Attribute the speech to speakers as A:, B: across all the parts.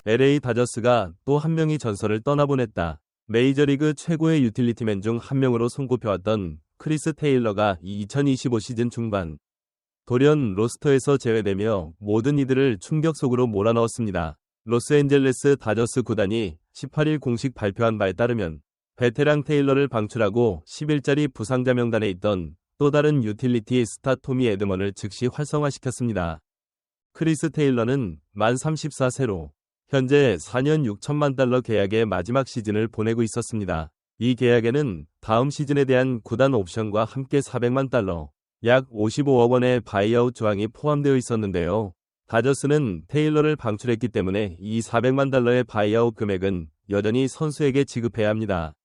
A: LA 다저스가 또 한 명이 전설을 떠나보냈다. 메이저리그 최고의 유틸리티맨 중 한 명으로 손꼽혀왔던 크리스 테일러가 2025 시즌 중반 돌연 로스터에서 제외되며 모든 이들을 충격 속으로 몰아넣었습니다. 로스앤젤레스 다저스 구단이 18일 공식 발표한 바에 따르면 베테랑 테일러를 방출하고 10일짜리 부상자 명단에 있던 또 다른 유틸리티 스타 토미 에드먼을 즉시 활성화시켰습니다. 크리스 테일러는 만 34세로 현재 4년 6천만 달러 계약의 마지막 시즌을 보내고 있었습니다. 이 계약에는 다음 시즌에 대한 구단 옵션과 함께 400만 달러, 약 55억 원의 바이아웃 조항이 포함되어 있었는데요. 다저스는 테일러를 방출했기 때문에 이 400만 달러의 바이아웃 금액은 여전히 선수에게 지급해야 합니다.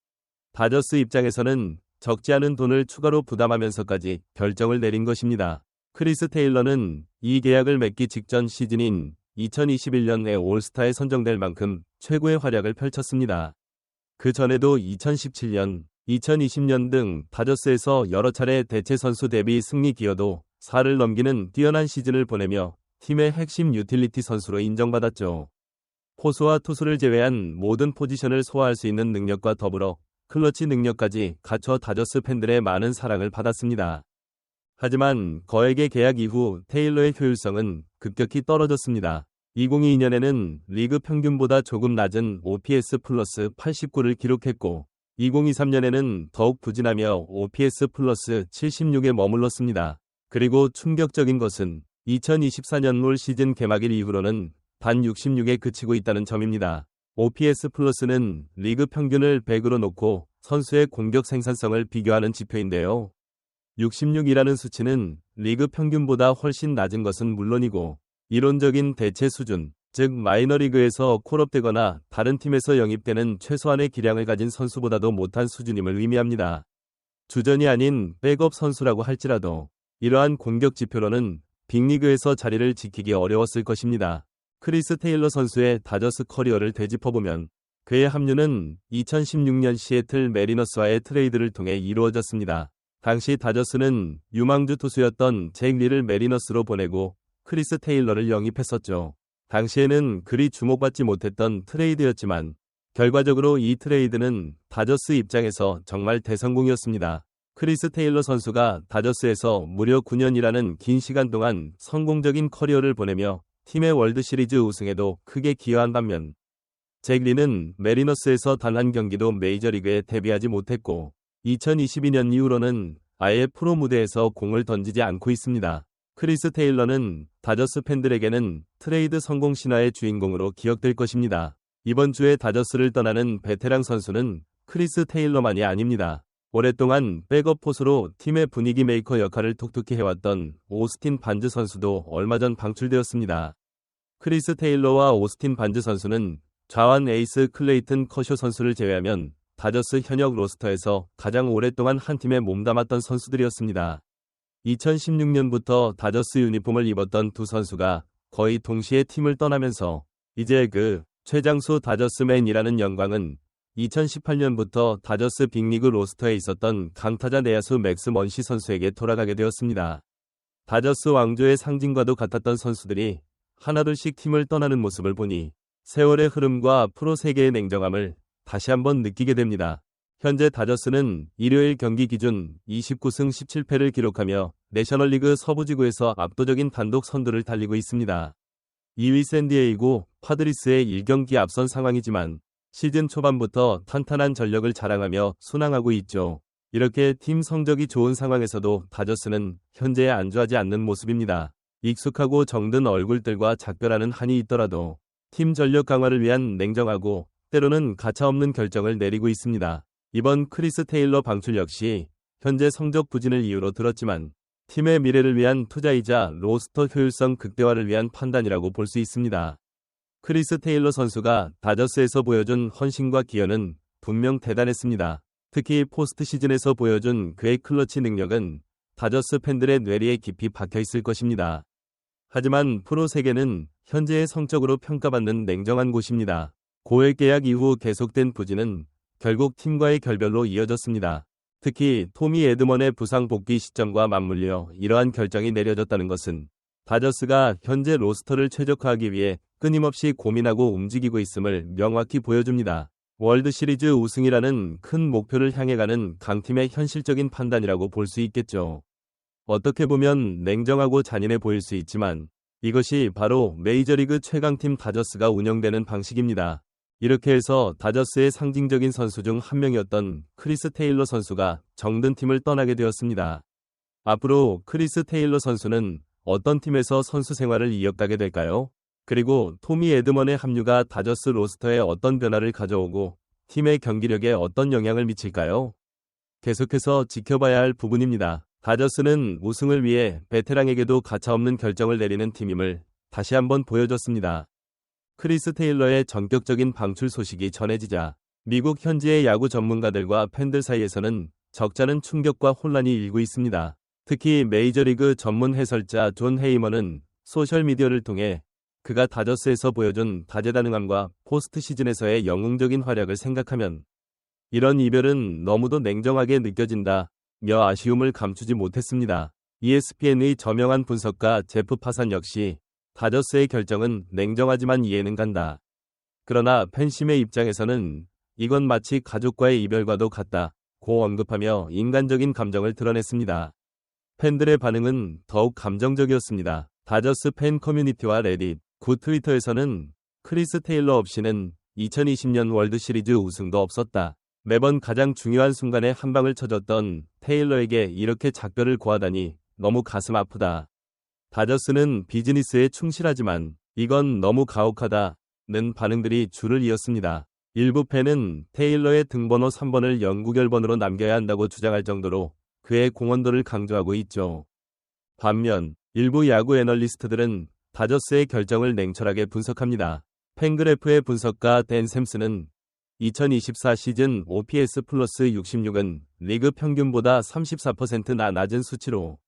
A: 다저스 입장에서는 적지 않은 돈을 추가로 부담하면서까지 결정을 내린 것입니다. 크리스 테일러는 이 계약을 맺기 직전 시즌인 2021년에 올스타에 선정될 만큼 최고의 활약을 펼쳤습니다. 그 전에도 2017년, 2020년 등 다저스에서 여러 차례 대체 선수 대비 승리 기여도 4를 넘기는 뛰어난 시즌을 보내며 팀의 핵심 유틸리티 선수로 인정받았죠. 포수와 투수를 제외한 모든 포지션을 소화할 수 있는 능력과 더불어 클러치 능력까지 갖춰 다저스 팬들의 많은 사랑을 받았습니다. 하지만 거액의 계약 이후 테일러의 효율성은 급격히 떨어졌습니다. 2022년에는 리그 평균보다 조금 낮은 OPS 플러스 89를 기록했고 2023년에는 더욱 부진하며 OPS 플러스 76에 머물렀습니다. 그리고 충격적인 것은 2024년 올 시즌 개막일 이후로는 단 66에 그치고 있다는 점입니다. OPS 플러스는 리그 평균을 100으로 놓고 선수의 공격 생산성을 비교하는 지표인데요. 66이라는 수치는 리그 평균보다 훨씬 낮은 것은 물론이고 이론적인 대체 수준, 즉 마이너리그에서 콜업되거나 다른 팀에서 영입되는 최소한의 기량을 가진 선수보다도 못한 수준임을 의미합니다. 주전이 아닌 백업 선수라고 할지라도 이러한 공격 지표로는 빅리그에서 자리를 지키기 어려웠을 것입니다. 크리스 테일러 선수의 다저스 커리어를 되짚어보면 그의 합류는 2016년 시애틀 메리너스와의 트레이드를 통해 이루어졌습니다. 당시 다저스는 유망주 투수였던 잭 리를 메리너스로 보내고 크리스 테일러를 영입했었죠. 당시에는 그리 주목받지 못했던 트레이드였지만 결과적으로 이 트레이드는 다저스 입장에서 정말 대성공이었습니다. 크리스 테일러 선수가 다저스에서 무려 9년이라는 긴 시간 동안 성공적인 커리어를 보내며 팀의 월드시리즈 우승에도 크게 기여한 반면 잭 리는 메리너스에서 단 한 경기도 메이저리그에 데뷔하지 못했고 2022년 이후로는 아예 프로 무대에서 공을 던지지 않고 있습니다. 크리스 테일러는 다저스 팬들에게는 트레이드 성공 신화의 주인공으로 기억될 것입니다. 이번 주에 다저스를 떠나는 베테랑 선수는 크리스 테일러만이 아닙니다. 오랫동안 백업 포수로 팀의 분위기 메이커 역할을 톡톡히 해왔던 오스틴 반즈 선수도 얼마 전 방출되었습니다. 크리스 테일러와 오스틴 반즈 선수는 좌완 에이스 클레이튼 커쇼 선수를 제외하면 다저스 현역 로스터에서 가장 오랫동안 한 팀에 몸담았던 선수들이었습니다. 2016년부터 다저스 유니폼을 입었던 두 선수가 거의 동시에 팀을 떠나면서 이제 그 최장수 다저스맨이라는 영광은 2018년부터 다저스 빅리그 로스터에 있었던 강타자 내야수 맥스 먼시 선수에게 돌아가게 되었습니다. 다저스 왕조의 상징과도 같았던 선수들이 하나둘씩 팀을 떠나는 모습을 보니 세월의 흐름과 프로 세계의 냉정함을 다시 한번 느끼게 됩니다. 현재 다저스는 일요일 경기 기준 29승 17패를 기록하며 내셔널리그 서부지구에서 압도적인 단독 선두를 달리고 있습니다. 2위 샌디에이고 파드리스의 1경기 앞선 상황이지만 시즌 초반부터 탄탄한 전력을 자랑하며 순항하고 있죠. 이렇게 팀 성적이 좋은 상황에서도 다저스는 현재 안주하지 않는 모습입니다. 익숙하고 정든 얼굴들과 작별하는 한이 있더라도 팀 전력 강화를 위한 냉정하고 때로는 가차없는 결정을 내리고 있습니다. 이번 크리스 테일러 방출 역시 현재 성적 부진을 이유로 들었지만 팀의 미래를 위한 투자이자 로스터 효율성 극대화를 위한 판단이라고 볼 수 있습니다. 크리스 테일러 선수가 다저스에서 보여준 헌신과 기여는 분명 대단했습니다. 특히 포스트 시즌에서 보여준 그의 클러치 능력은 다저스 팬들의 뇌리에 깊이 박혀있을 것입니다. 하지만 프로 세계는 현재의 성적으로 평가받는 냉정한 곳입니다. 고액 계약 이후 계속된 부진은 결국 팀과의 결별로 이어졌습니다. 특히 토미 에드먼의 부상 복귀 시점과 맞물려 이러한 결정이 내려졌다는 것은 다저스가 현재 로스터를 최적화하기 위해 끊임없이 고민하고 움직이고 있음을 명확히 보여줍니다. 월드시리즈 우승이라는 큰 목표를 향해 가는 강팀의 현실적인 판단이라고 볼 수 있겠죠. 어떻게 보면 냉정하고 잔인해 보일 수 있지만 이것이 바로 메이저리그 최강팀 다저스가 운영되는 방식입니다. 이렇게 해서 다저스의 상징적인 선수 중 한 명이었던 크리스 테일러 선수가 정든 팀을 떠나게 되었습니다. 앞으로 크리스 테일러 선수는 어떤 팀에서 선수 생활을 이어가게 될까요? 그리고 토미 에드먼의 합류가 다저스 로스터에 어떤 변화를 가져오고 팀의 경기력에 어떤 영향을 미칠까요? 계속해서 지켜봐야 할 부분입니다. 다저스는 우승을 위해 베테랑에게도 가차없는 결정을 내리는 팀임을 다시 한번 보여줬습니다. 크리스 테일러의 전격적인 방출 소식이 전해지자 미국 현지의 야구 전문가들과 팬들 사이에서는 적잖은 충격과 혼란이 일고 있습니다. 특히 메이저리그 전문 해설자 존 헤이먼은 소셜미디어를 통해 그가 다저스에서 보여준 다재다능함과 포스트 시즌에서의 영웅적인 활약을 생각하면 이런 이별은 너무도 냉정하게 느껴진다 며 아쉬움을 감추지 못했습니다. ESPN의 저명한 분석가 제프 파산 역시 다저스의 결정은 냉정하지만 이해는 간다. 그러나 팬심의 입장에서는 이건 마치 가족과의 이별과도 같다고 언급하며 인간적인 감정을 드러냈습니다. 팬들의 반응은 더욱 감정적이었습니다. 다저스 팬 커뮤니티와 레딧, 구 트위터에서는 크리스 테일러 없이는 2020년 월드시리즈 우승도 없었다. 매번 가장 중요한 순간에 한 방을 쳐줬던 테일러에게 이렇게 작별을 고하다니 너무 가슴 아프다. 다저스는 비즈니스에 충실하지만 이건 너무 가혹하다는 반응들이 줄을 이었습니다. 일부 팬은 테일러의 등번호 3번을 영구결번으로 남겨야 한다고 주장할 정도로 그의 공헌도를 강조하고 있죠. 반면 일부 야구 애널리스트들은 다저스의 결정을 냉철하게 분석합니다. 팬그래프의 분석가 댄 샘스는 2024 시즌 OPS 플러스 66은 리그 평균보다 34%나 낮은 수치로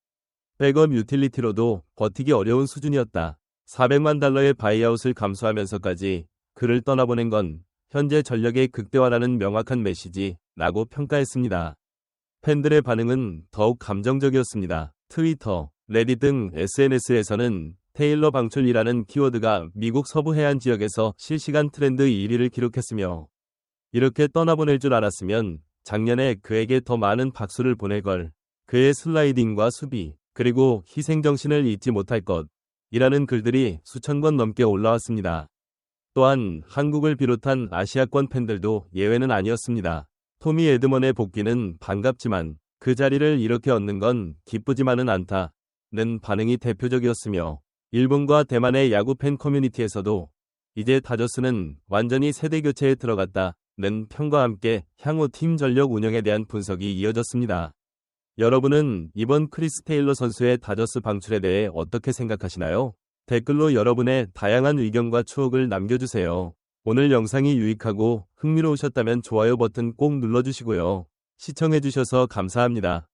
A: 백업 유틸리티로도 버티기 어려운 수준이었다. 400만 달러의 바이아웃을 감수하면서까지 그를 떠나보낸 건 현재 전력의 극대화라는 명확한 메시지라고 평가했습니다. 팬들의 반응은 더욱 감정적이었습니다. 트위터, 레딧 등 SNS에서는 테일러 방출이라는 키워드가 미국 서부 해안 지역에서 실시간 트렌드 1위를 기록했으며 이렇게 떠나보낼 줄 알았으면 작년에 그에게 더 많은 박수를 보낼 걸. 그의 슬라이딩과 수비, 그리고 희생정신을 잊지 못할 것이라는 글들이 수천 건 넘게 올라왔습니다. 또한 한국을 비롯한 아시아권 팬들도 예외는 아니었습니다. 토미 에드먼의 복귀는 반갑지만 그 자리를 이렇게 얻는 건 기쁘지만은 않다는 반응이 대표적이었으며 일본과 대만의 야구 팬 커뮤니티에서도 이제 다저스는 완전히 세대 교체에 들어갔다는 평과 함께 향후 팀 전력 운영에 대한 분석이 이어졌습니다. 여러분은 이번 크리스 테일러 선수의 다저스 방출에 대해 어떻게 생각하시나요? 댓글로 여러분의 다양한 의견과 추억을 남겨주세요. 오늘 영상이 유익하고 흥미로우셨다면 좋아요 버튼 꼭 눌러주시고요. 시청해주셔서 감사합니다.